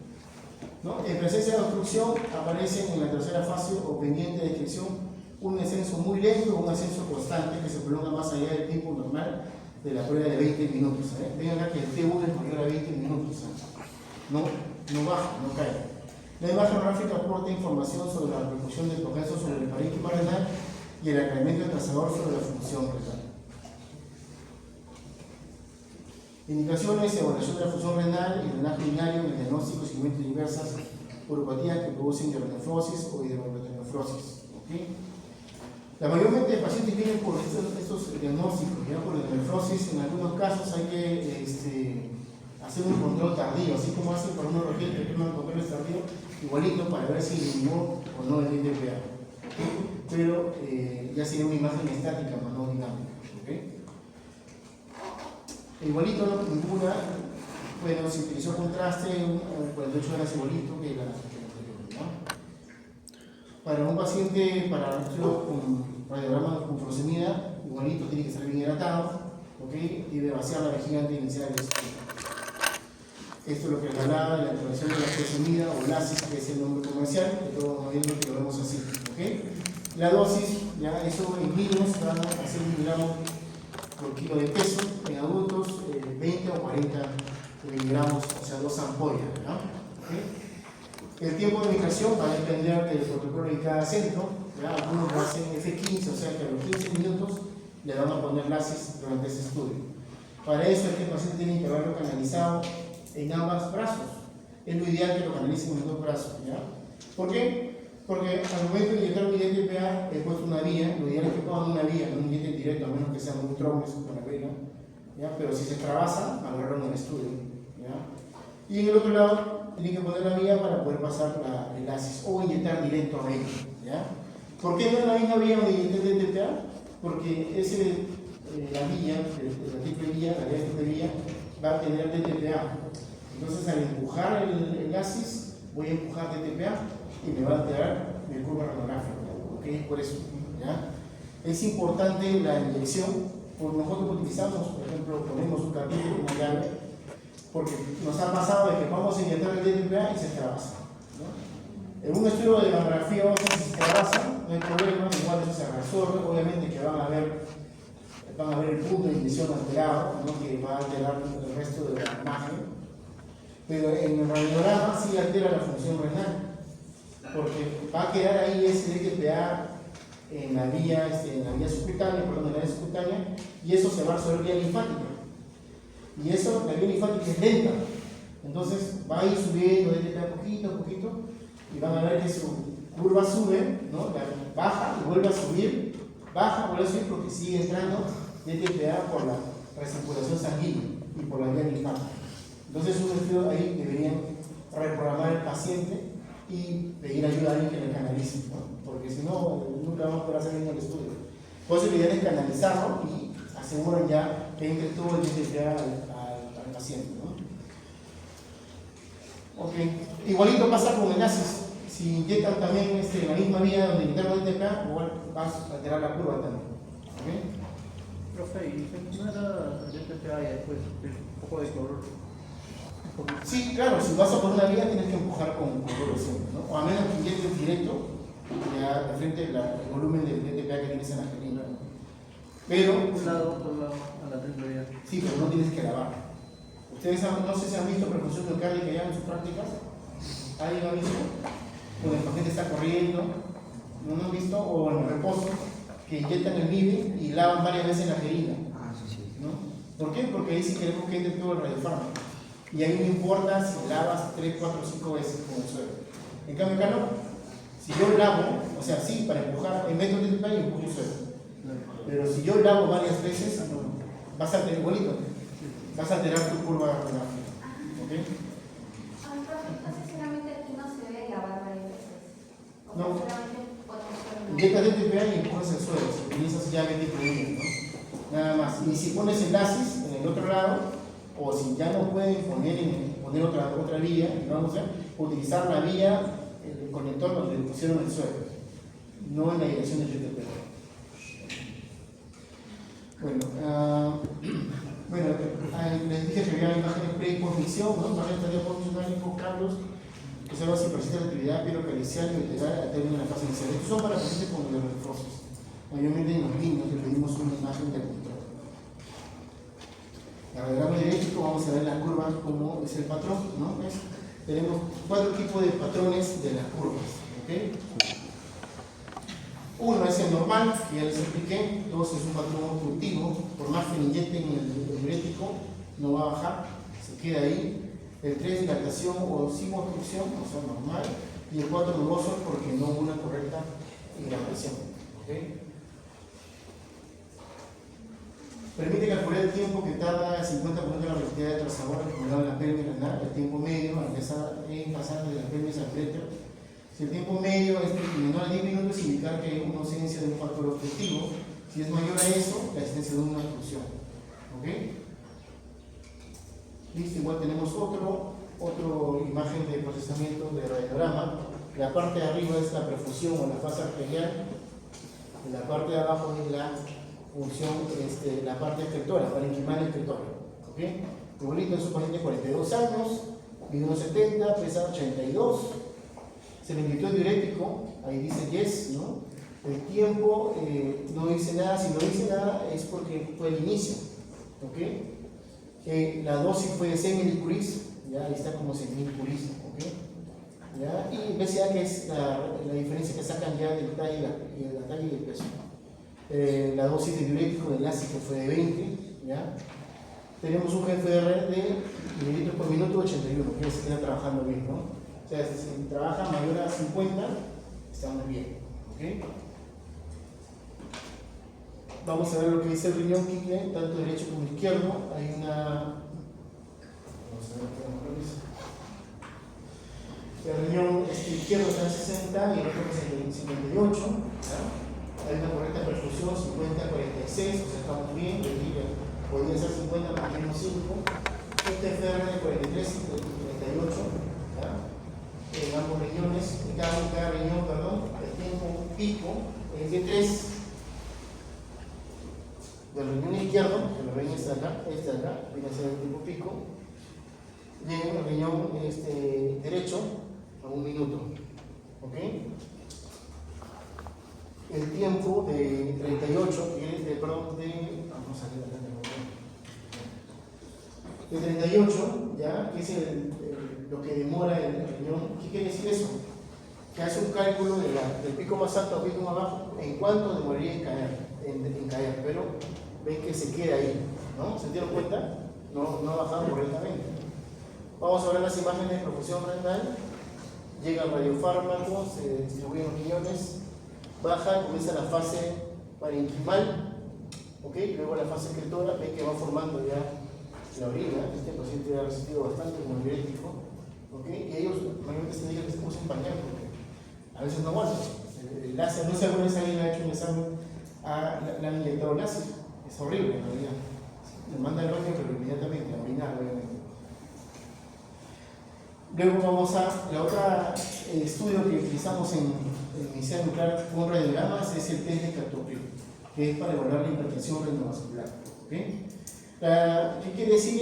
A: ¿No? En presencia de obstrucción aparecen en la tercera fase o pendiente de excreción un ascenso muy lento o un ascenso constante que se prolonga más allá del tiempo normal de la prueba de 20 minutos. Ven acá que el T1 es mayor a 20 minutos. No baja, no cae. La imagen gráfica aporta información sobre la repercusión del progreso sobre el parénquima renal y el aclaramiento trazador sobre la función renal. Indicaciones, evaluación de la función renal y drenaje urinario en el diagnóstico y seguimiento de diversas uropatías que producen hidronefrosis o hidrometonefrosis. ¿Okay? La mayormente de pacientes vienen por estos diagnósticos, ya por hidronefrosis. En algunos casos hay que hacer un control tardío, así como hacen para unos urgentes que toman controles tardíos, igualito para ver si eliminó o no el DTPA. ¿Okay? Pero ya sería una imagen estática, no dinámica. ¿Okay? Igualito, no, ninguna, bueno, se utilizó contraste, 48 horas igualito que la anterior, ¿no? Para un paciente, para con radiograma con furosemida, igualito tiene que estar bien hidratado, ¿ok? Y debe vaciar la vejiga antes de iniciar el estudio. Esto es lo que les hablaba de la intervención de la furosemida o LASIS, que es el nombre comercial, que todos viendo que lo vemos así, ¿ok? La dosis, ya eso en niños van a ser 1 miligramos por kilo de peso, en adultos 20 o 40 miligramos, o sea, 2 ampollas, ¿no? ¿Okay? El tiempo de medicación va a depender del protocolo de cada centro, ¿ya? Algunos lo hacen F15, o sea que a los 15 minutos le van a poner LASIS durante ese estudio. Para eso el paciente tiene que haberlo canalizado en ambos brazos. Es lo ideal que lo canalicen en los 2 brazos, ¿ya? ¿Por qué? Porque al momento de inyectar un DTPA he puesto una vía, lo ideal es que pongan una vía, no un inyecten directo, a menos que sea muy tromboso con la vena, ¿ya? Pero si se extravasa, agarran el estudio, ¿ya? Y en el otro lado, tienen que poner la vía para poder pasar el LASIS o inyectar directo a vena, ¿ya? ¿Por qué no es la misma vía donde inyecté el DTPA? Porque la vía, la triple vía, la vía triple vía, va a tener DTPA. Entonces, al empujar el LASIS, voy a empujar DTPA y me va a alterar mi curva radiográfica, ¿ok? Por eso, ¿ya? Es importante la inyección, porque nosotros utilizamos, por ejemplo, ponemos un capítulo, una llave, porque nos ha pasado de que vamos a inyectar el DTPA y se extravasa, ¿no? En un estudio de mamografía, vamos a ver si se extravasa, no hay problema, igual eso se resuelve, obviamente que van a ver el punto de inyección alterado, ¿no? Que va a alterar el resto de la imagen, pero en el radiograma sí altera la función renal, porque va a quedar ahí ese DTPA en la vía subcutánea, y eso se va a absorber vía linfática. Y eso, la vía linfática es lenta, entonces va a ir subiendo DTPA poquito a poquito, y van a ver que su curva sube, ¿no? Baja y vuelve a subir, baja, vuelve a subir porque sigue entrando DTPA por la recirculación sanguínea y por la vía linfática. Entonces, un estudio ahí deberían reprogramar al paciente y pedir ayuda a alguien que le canalice, ¿no? Porque si no, nunca vamos a poder hacer bien el estudio. Por eso la idea es canalizarlo y aseguran ya que entre todo el DTPA al paciente, ¿no? Ok. Igualito pasa con el LASIS. Si inyectan también la misma vía donde inyectaron el DTPA, igual vas a alterar la curva también. ¿Okay?
D: Profe, ¿y no era el DTPA y después un poco de cloruro?
A: Sí, claro, si vas a poner una vía tienes que empujar con cloruro siempre, ¿no? O a menos que inyectes directo, ya de frente el volumen del DTPA que tienes en la jeringa, ¿no? Pero,
D: un lado, otro lado, a la triple vía.
A: sí, pero no tienes que lavar, Ustedes no sé si han visto perfusión miocardica ya en sus prácticas. ¿Alguien ha visto? Cuando el paciente está corriendo, ¿no lo han visto? O en el reposo, que inyectan el MIBE y lavan varias veces la jeringa. ¿No? ¿Por qué? Porque ahí sí queremos que entre todo el radiofármaco. Y ahí no importa si lavas 3, 4, 5 veces con el suelo. En cambio acá no. Si yo lavo, o sea, sí, para empujar, en metro de TPA y empujo el suelo. Pero si yo lavo varias veces, vas a tener igualito. Vas a alterar tu curva gráfica. ¿Ok?
C: Entonces solamente aquí no se ve lavar varias veces. O
A: No.
C: solamente poner
A: Inyectas de TPA y empujas el suelo. Si utilizas llave tipo I, ¿no? Nada más. Y si pones enlaces en el otro lado, o si ya no pueden poner otra vía, vamos a utilizar la vía, el conector donde pusieron el suelo, no en la dirección del TPA. Les dije que había imágenes pre y post misión, ¿no? Imágenes de tarea cambios que observa si persiste la actividad pirocalicial y vegetal al término de la fase inicial. Estos son para pacientes con neuronephrosis. Mayormente en los niños le pedimos una imagen de control. En el diagrama dialéctico vamos a ver la curva como es el patrón, ¿no? Tenemos 4 tipos de patrones de las curvas, ¿ok? Uno es el normal, que ya les expliqué. 2 es un patrón obstructivo, por más que le inyecten el diurético, no va a bajar, se queda ahí. El 3, dilatación o sin obstrucción, o sea, normal. Y el 4, nuboso, porque no hubo una correcta hidratación. ¿Okay? Permite calcular el tiempo que tarda el 50% de la velocidad de trazador acumulado en la pelvis renal, el tiempo medio al pasar de la pelvis al féretro. Si el tiempo medio es menor a 10 minutos, indica que hay una ausencia de un factor objetivo. Si es mayor a eso, la existencia de una obstrucción. ¿Ok? Listo, igual tenemos otra imagen de procesamiento de radiograma. La parte de arriba es la perfusión o la fase arterial. Y la parte de abajo es la función, la parte excretora, parenquimal excretora. ¿Ok? Igualito es un paciente de 42 años, mide 1,70, pesa 82. Se le inyectó el diurético, ahí dice yes, ¿no? El tiempo no dice nada, si no dice nada es porque fue el inicio, ¿ok? La dosis fue de 6 milicuries, ya ahí está como 6.000 curies, ¿ok? ¿Ya? Y BCA, que es la diferencia que sacan ya del talle y la talla y del peso. La dosis de diurético del ácido fue de 20, ¿ya? Tenemos un GFR de mililitros por minuto 81, que se queda trabajando bien, ¿no? O sea, si trabaja mayor a 50, estamos bien. ¿Okay? Vamos a ver lo que dice el riñón Kidney, tanto derecho como izquierdo. Hay una. Vamos a ver qué nos dice. El riñón izquierdo está en 60 y el otro en 58. ¿Ya? Hay una correcta perfusión, 50-46, o sea, estamos bien. Podría ser 50 más menos 5. Este FR de 43 y 38. ¿Ya? En ambos riñones, cada riñón, perdón, el tiempo pico es de 3 del riñón izquierdo, que lo ven este de acá, viene a ser el tiempo pico, y en el riñón derecho a 1 minuto. ¿Ok? El tiempo de 38, que es vamos a ver acá, de 38, ¿ya? Que es lo que demora el riñón. ¿Qué quiere decir eso? Que hace un cálculo del pico más alto al pico más bajo, en cuánto demoraría en caer, pero ven que se queda ahí, ¿no? ¿Se dieron cuenta? No ha bajado correctamente. Vamos a ver las imágenes de perfusión renal. Llega el radiofármaco, se distribuye en los riñones, baja, comienza la fase parenquimal, ¿ok? Luego la fase excretora, ven que va formando ya la orina. Este paciente ha resistido bastante como diurético, ¿ok? Y ellos mayormente se digan que se puso un pañal porque a veces no aguantan. El láser, no sé alguna vez alguien ha hecho un examen, le han inyectado láser, es horrible en realidad. Le manda el baño, pero inmediatamente a orinar, obviamente. Luego vamos a la otra estudio que utilizamos en medicina nuclear con radiogramas, es el test de Captopril, que es para evaluar la hipertensión renovascular. ¿Okay? ¿Qué quiere decir?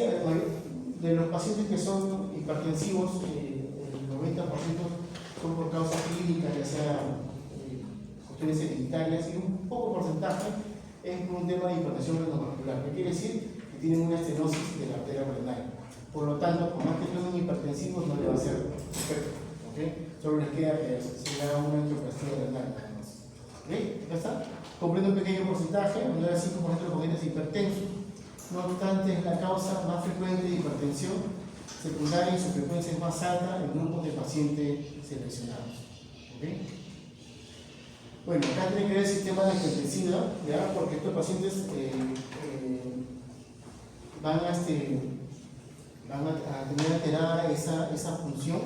A: De los pacientes que son hipertensivos, el 90% son por causas clínicas, ya sea cuestiones hereditarias, y un poco porcentaje es por un tema de hipertensión renovascular. ¿Qué quiere decir? Que tienen una estenosis de la arteria renal. Por lo tanto, por más que tomen hipertensivos, no le va a hacer efecto. ¿Ok? Solo les queda que se le haga una angioplastia renal nada más. ¿Ok? ¿Ya está? Comprende un pequeño porcentaje, un 9 a 5% de los pacientes hipertensos. No obstante, es la causa más frecuente de hipertensión secundaria y su frecuencia es más alta en grupos de pacientes seleccionados. ¿Ok? Bueno, acá tiene que ver el sistema de angiotensina, ¿ya? Porque estos pacientes van a tener alterada esa función,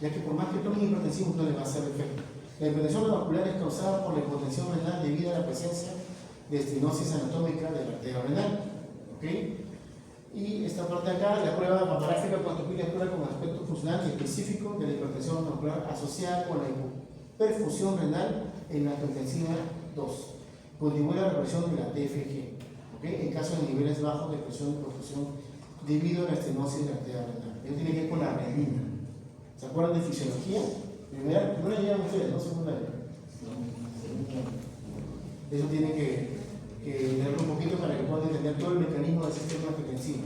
A: ya que por más que tomen hipertensivos no les va a hacer efecto. La hipertensión vascular es causada por la hipotensión renal debido a la presencia de estenosis anatómica de la arteria renal. ¿Ok? Y esta parte de acá, la prueba papagráfica cuantopila explora con aspecto funcional y específico de la hipertensión vascular asociada con la hiperfusión renal en la angiotensina 2. Contribuye a la represión de la TFG, ¿ok? En caso de niveles bajos de presión y perfusión debido a la estenosis de la arteria renal. Eso tiene que ver con la renina. ¿Se acuerdan de fisiología? Primero llegan ustedes, no secundaria. Eso tiene que leerlo un poquito para que puedan entender todo el mecanismo del sistema angiotensina.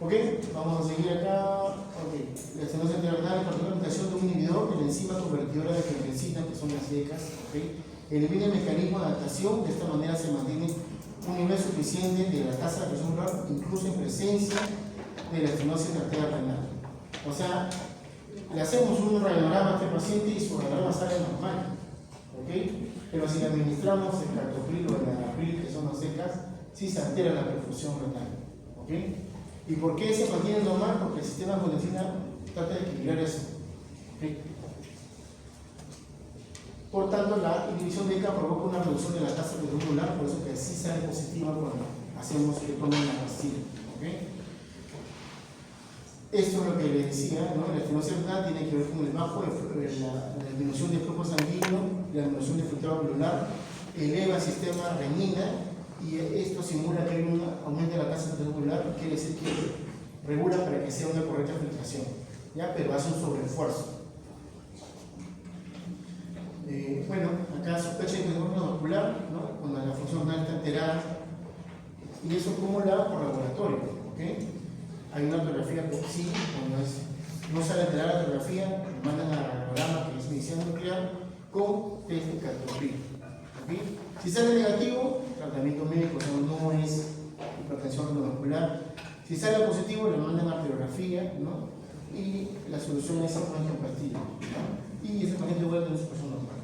A: ¿Ok? Vamos a seguir acá. Ok. La estenosis arterial renal es la implementación de un inhibidor de la enzima convertidora de angiotensina, que son las ECAs. ¿Ok? Elimina el mecanismo de adaptación, de esta manera se mantiene un nivel suficiente de la tasa de presión ocular, incluso en presencia de la estenosis arterial renal. O sea, le hacemos un radiograma a este paciente y su radiograma sale normal. ¿Ok? Pero si le administramos el captopril o el enalapril, que son las secas, sí se altera la perfusión renal. ¿Ok? ¿Y por qué se mantiene normal? Porque el sistema de angiotensina trata de equilibrar eso. ¿Ok? Por tanto, la inhibición de ECA provoca una reducción de la tasa de presión ocular, por eso que sí sale positiva cuando hacemos que tomen la pastilla. ¿Ok? Esto es lo que les decía, ¿no? La estenosis renal tiene que ver con el bajo, la disminución del flujo sanguíneo, la disminución del filtrado glomerular, eleva el sistema renina y esto simula que hay un aumento de la tasa de presión ocular, quiere decir que regula para que sea una correcta filtración, ¿ya? Pero hace un sobreesfuerzo. Bueno, acá sospecha de fenómeno vascular, ¿no? Cuando la función renal está alterada, y eso como lo hago por laboratorio, ¿ok? Hay una radiografía que sí, cuando no sale alterada la radiografía, mandan a radiograma que es medicina nuclear con test de captopril. ¿Okay? Si sale negativo, tratamiento médico, o sea, no es hipertensión vascular. Si sale positivo, le mandan a radiografía, ¿no? Y la solución es una pastilla, ¿no? Y ese paciente vuelve a su persona normal.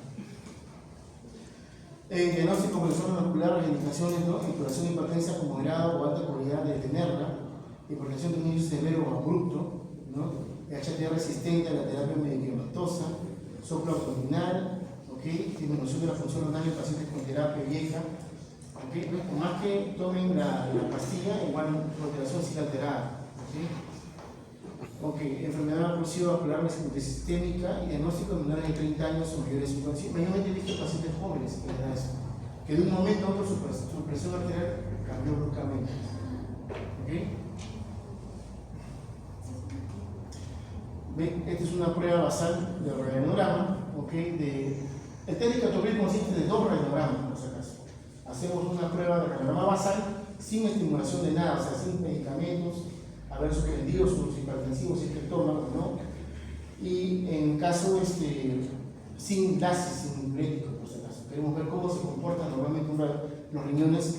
A: Diagnóstico con presión vascular, las indicaciones, ¿no? Exploración de hipertensa con moderada o alta probabilidad de detenerla. Hipertensión de un inicio severo o abrupto, ¿no? HTA resistente a la terapia medicamentosa, soplo abdominal, ¿okay? Disminución de la función renal en pacientes con terapia vieja, ¿okay? Por más que tomen la pastilla, igual la alteración sigue alterada. ¿Okay? Enfermedad oclusiva vascular sistémica y diagnóstico de menores de 30 años o mayores de 50. Mayormente he visto pacientes jóvenes que les da eso, que de un momento a otro su presión arterial cambió bruscamente. ¿Okay? ¿Ven? Esta es una prueba basal de radiograma, ¿okay? El test de captopril consiste de 2 radiogramas, por si acaso. Hacemos una prueba de radiograma basal sin estimulación de nada, o sea, sin medicamentos, a ver suspendidos, sus hipertensivos, si es que toman o no. Y en caso sin gases, sin diuréticos, por si acaso. Queremos ver cómo se comportan normalmente los riñones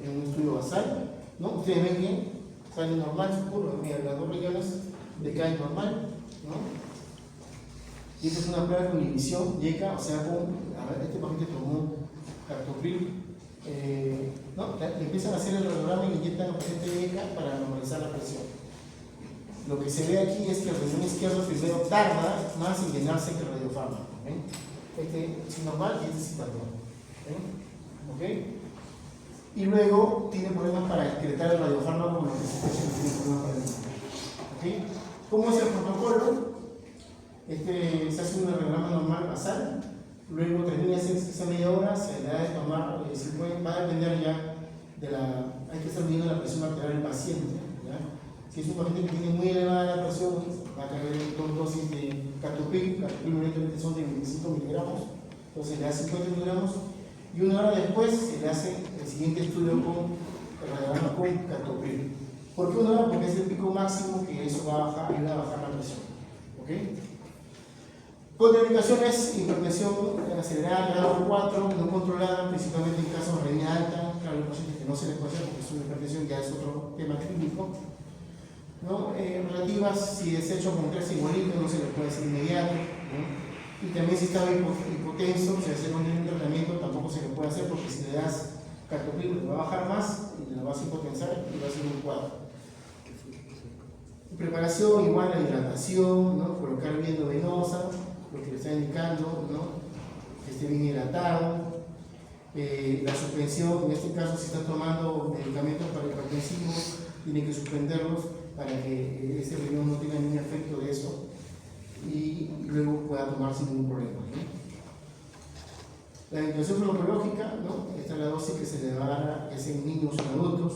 A: en un estudio basal, ¿no? Ustedes ven que salen normal, puro, mira, las 2 riñones decaen normal, ¿no? Y esta es una prueba con inhibición, YECA, o sea, este paciente tomó captopril, ¿no? Le empiezan a hacer el radiograma y inyectan al paciente YECA para normalizar la presión. Lo que se ve aquí es que el riñón izquierdo primero tarda más en llenarse que el radiofármaco. ¿Ven? Este es normal y este sí tardó. ¿Ok? Y luego tiene problemas para excretar el radiofármaco, con lo que se tiene problemas para el mismo. ¿Ok? ¿Cómo es el protocolo? Se hace un radiograma normal basal, luego termina esa media hora, se le da de tomar, va a depender ya de hay que estar midiendo la presión arterial del paciente. ¿Ya? Si es un paciente que tiene muy elevada la presión, va a caer 2 dosis de captopril, evidentemente son de 25 miligramos, entonces le da 50 miligramos, y 1 hora después se le hace el siguiente estudio con el radiograma con captopril. ¿Por qué 1 hora? Porque es el pico máximo que eso va a bajar, ayuda a bajar la presión. ¿Ok? Contraindicaciones: hipertensión acelerada grado 4, no controlada, principalmente en casos de renina alta. Claro, hay pacientes que no se les puede hacer porque su hipertensión ya es otro tema clínico, ¿no? Relativas, si es hecho con 3 igualitos, no se les puede hacer inmediato, ¿no? Y también si está hipotenso, si hace un tratamiento, tampoco se le puede hacer porque si le das captopril te va a bajar más y te lo vas a hipotensar y va a ser un cuadro. Preparación: igual la hidratación, ¿no? Colocar viendo venosa, lo que le está indicando, ¿no? Que esté bien hidratado. La suspensión, en este caso, si está tomando medicamentos para hipertensivos, tiene que suspenderlos para que ese riñón no tenga ningún efecto de eso y luego pueda tomar sin ningún problema, ¿no? La ventilación farmacológica, ¿no? Esta es la dosis que se le va a dar ya sea en niños o en adultos.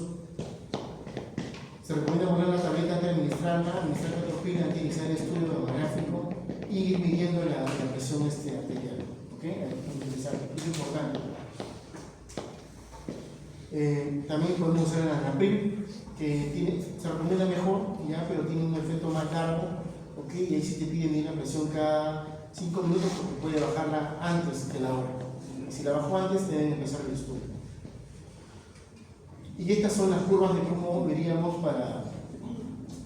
A: Se recomienda poner la tableta antes de administrar captopril, antes de iniciar el estudio mamográfico y ir midiendo la presión arterial. ¿Ok? Es importante. También podemos usar el anapril, que se recomienda mejor, ¿ya? Pero tiene un efecto más largo. ¿Ok? Y ahí sí te pide medir la presión cada 5 minutos porque puede bajarla antes de la hora. Si la bajó antes, deben empezar el estudio. Y estas son las curvas de cómo veríamos para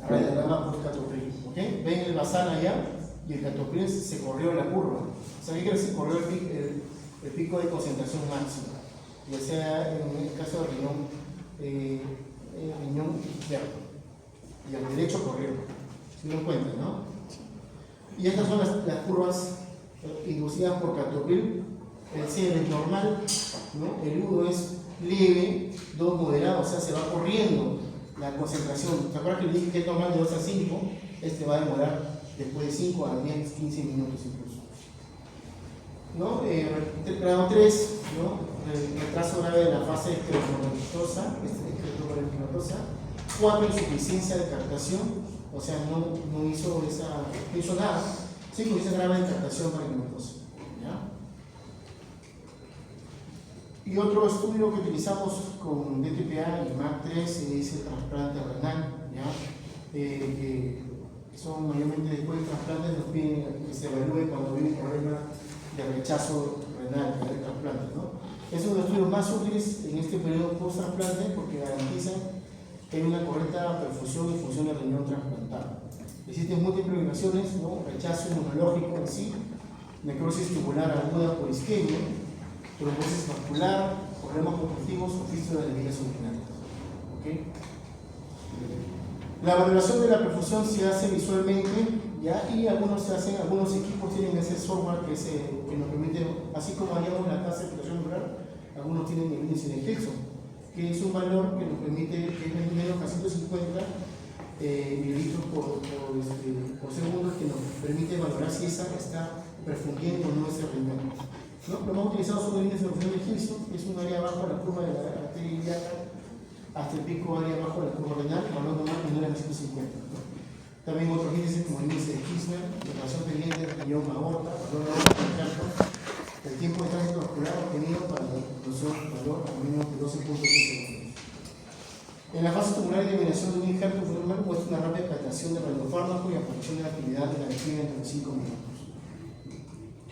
A: radiograma por captopril. ¿Okay? Ven el basal allá y el captopril se corrió la curva. ¿Saben que se corrió el pico de concentración máxima? Ya sea en el caso del riñón izquierdo. Y el derecho corrió. Si lo cuentan, ¿no? Y estas son las curvas inducidas por captopril. El 0 es normal, ¿no? El 1 es leve, 2 moderado, o sea, se va corriendo la concentración. ¿Te acuerdas que le dije que es normal de 2 a 5? Este va a demorar después de 5 a 10, 15 minutos incluso. ¿No? Grado 3, ¿no? El retraso grave de la fase escleromatosa, 4, insuficiencia de captación, o sea, no hizo nada, insuficiencia grave de captación parenquimatosa. ¿Ya? Y otro estudio que utilizamos con DTPA y MAC3 es el trasplante renal, ¿ya? Que son mayormente después de trasplantes nos piden que se evalúe cuando viene un problema de rechazo renal, de trasplante, ¿no? Es uno de los estudios más útiles en este periodo post-trasplante porque garantizan que hay una correcta perfusión y función del riñón trasplantado. Existen múltiples indicaciones, ¿no? Rechazo inmunológico en sí, necrosis tubular aguda por isquemia, trombosis vascular, problemas congestivos o fístula de vías urinarias. ¿Okay? La valoración de la perfusión se hace visualmente, ¿ya? Y algunos equipos tienen ese software que nos permite, así como haríamos la tasa de filtración mural, algunos tienen el índice de Hilson, que es un valor que nos permite, que es menos que 150 mililitros por segundo, que nos permite valorar si esa está perfundiendo o no ese riñón. ¿No? Lo más utilizado son los índices de función de Hilson, que es un área abajo de la curva de la arteria ilíaca hasta el pico área abajo de la curva renal, valor normal menor a 150. ¿No? También otros índices como el índice de Kirchner, separación pendiente del riñón aorta, valor aorta, por ejemplo, el tiempo de tránsito vascular obtenido para la conclusión valor al menos de 12.5 segundos. En la fase tubular de eliminación de un injerto normal muestra una rápida captación de radiofármaco y aparición de la actividad de la vejiga entre 5 minutos.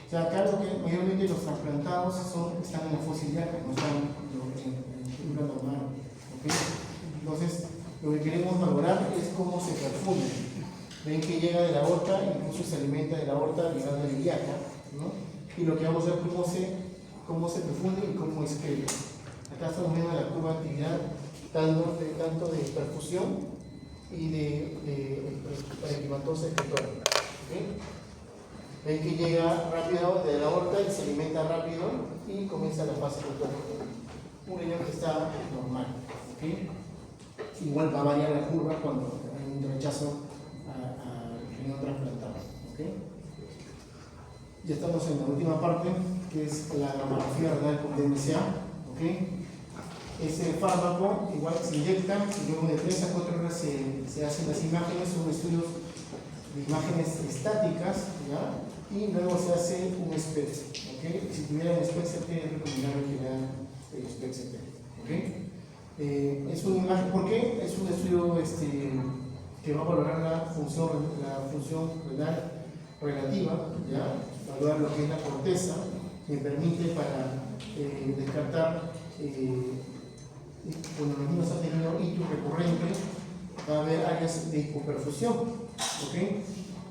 A: O sea, acá lo que mayormente los trasplantados están en la fosa ilíaca, no están en una normal. ¿Okay? Entonces, lo que queremos valorar es cómo se perfunde. Ven que llega de la aorta, incluso se alimenta de la aorta llegando a la ilíaca, ¿no? Y lo que vamos a ver cómo se perfunde y cómo excreta. Acá estamos viendo la curva de actividad tanto de perfusión y de parenquimatosa excretora. ¿Okay? Ven que llega rápido de la aorta y se alimenta rápido y comienza la fase excretora. Un riñón que está normal. ¿Okay? Igual va a variar la curva cuando hay un rechazo al riñón trasplantado. ¿Okay? Ya estamos en la última parte, que es la mamografía renal con DMCA. ¿Okay? Ese fármaco igual se inyecta y luego de 3 a 4 horas se hacen las imágenes, son estudios de imágenes estáticas, ¿ya? Y luego se hace un SPECT. ¿Okay? Si tuviera un SPECT, es recomendable que le hagan el SPECT. ¿Okay? Es una imagen, ¿por qué? Es un estudio que va a valorar la función renal relativa, ¿ya? Valorar lo que es la corteza, que permite para descartar, cuando los niños han tenido ictus recurrente, va a haber áreas de hipoperfusión, ¿ok?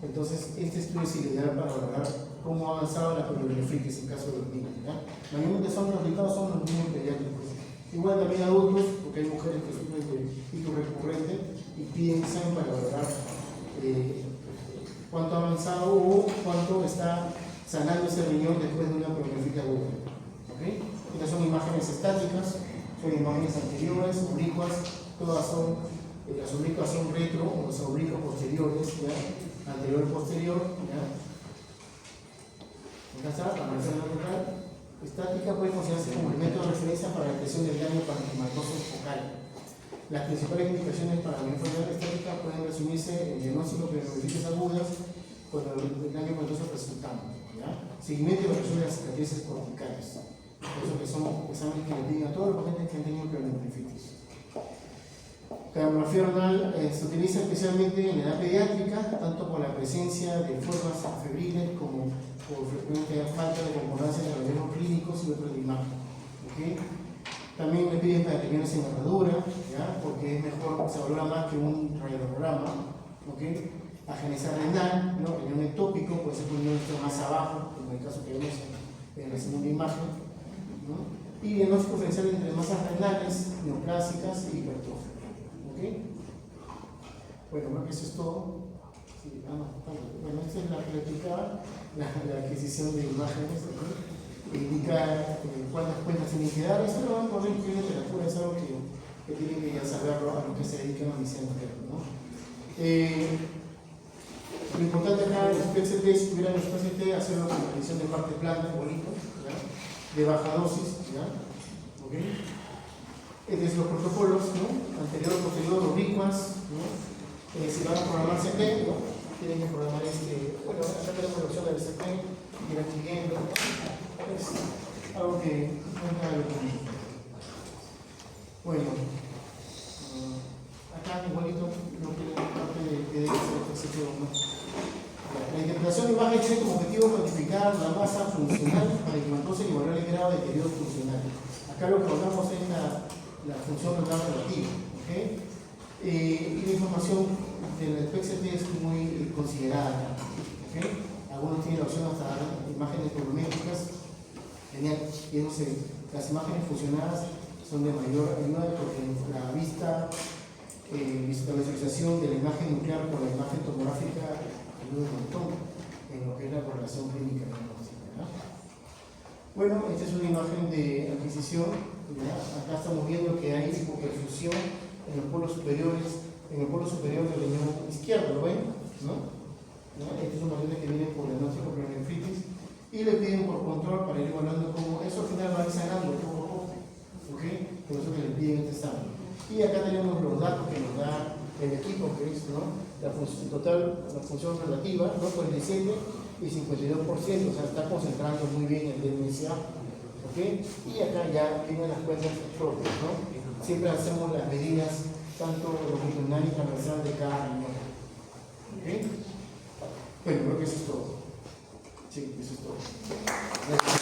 A: Entonces, este estudio es ideal para valorar cómo ha avanzado la poliomelitis en caso de los niños, ¿ya? Mayormente son los resultados son los niños pediátricos. Igual también adultos, porque hay mujeres que sufren de ictus recurrente y piden examen para valorar cuánto ha avanzado o cuánto está sanando ese riñón después de una poliomelitis aguda. ¿Okay? Estas son imágenes estáticas, son imágenes anteriores, oblicuas, todas son, las oblicuas son retro o los oblicuos posteriores, ¿ya? Anterior y posterior, ¿ya? Acá está, la marcación local. Estática puede considerarse como elemento de referencia para la detección del daño parenquimatoso focal. Las principales indicaciones para la enfermedad estática pueden resumirse en diagnóstico de poliomelitis agudas con el daño parenquimatoso resultante, ¿ya? Seguimiento y evaluación de las cicatrices corticales. Eso que son exámenes que le piden a todos los pacientes que han tenido poliomelitis. Camografía renal se utiliza especialmente en la edad pediátrica, tanto por la presencia de formas febriles como por frecuente falta de concordancia de radiólogos clínicos y otros de imagen. ¿Okay? También le piden para riñones en herradura, ¿ya? Porque es mejor, se valora más que un radiograma. ¿Okay? Agenesia renal, ¿no? Riñón ectópico, puede ser un riñón más abajo, como en el caso que vemos en la segunda imagen, ¿no? Y diagnóstico diferencial entre masas renales, neoplásicas y hipertrofia. ¿Okay? Bueno, creo que eso es todo. Sí, bueno, esta es la que le explicaba, la adquisición de imágenes, ¿okay? Indica cuántas cuentas tienen que dar. Eso lo van a poner en literatura, es algo que tienen que ya saberlo a lo que se dedican a mi centro, ¿no? Lo importante acá en los PCT, si tuvieran los PCT, hacerlo con la medición de parte plana, bonito, ¿ya? De baja dosis, ¿ya? ¿Okay? Desde los protocolos, ¿no? Anterior, posterior, oblicuas, ¿no? Si van a programar CT, ¿no? Tienen que programar bueno, acá tenemos la opción del CT, ir adquiriendo, ¿no? Es algo que no es nada de común. Bueno, acá igualito no tiene parte de CT, ¿no? La interpretación de imagen tiene como objetivo cuantificar la masa funcional parenquimatosa y evaluar el grado de deterioro funcional. Acá lo que hablamos es la función renal relativa, ¿okay? Y la información del PET-CT es muy considerada, ¿okay? Algunos tienen la opción hasta dar imágenes volumétricas, genial, y las imágenes fusionadas son de mayor ayuda porque la visualización de la imagen nuclear con la imagen tomográfica ayuda un montón en lo que es la correlación clínica diagnóstica, ¿no? Bueno, esta es una imagen de adquisición, ¿ya? Acá estamos viendo que hay hipoperfusión en los polos superiores, en el polo superior del riñón izquierdo, ¿lo ven? ¿No? Estos son pacientes que vienen por diagnóstico de nefritis y le piden por control para ir evaluando cómo eso al final va a ir sanando poco a poco, ¿ok? Por eso que le piden este examen. Y acá tenemos los datos que nos da el equipo, que es, ¿no? La función total, la función relativa, ¿no? 47 y 52%, o sea, está concentrando muy bien el DMSA, ¿ok? Y acá ya vienen las cuentas propias, ¿no? Siempre hacemos las medidas, tanto longitudinal y transversal de cada riñón, ¿ok? Bueno, creo que eso es todo. Sí, eso es todo. Gracias.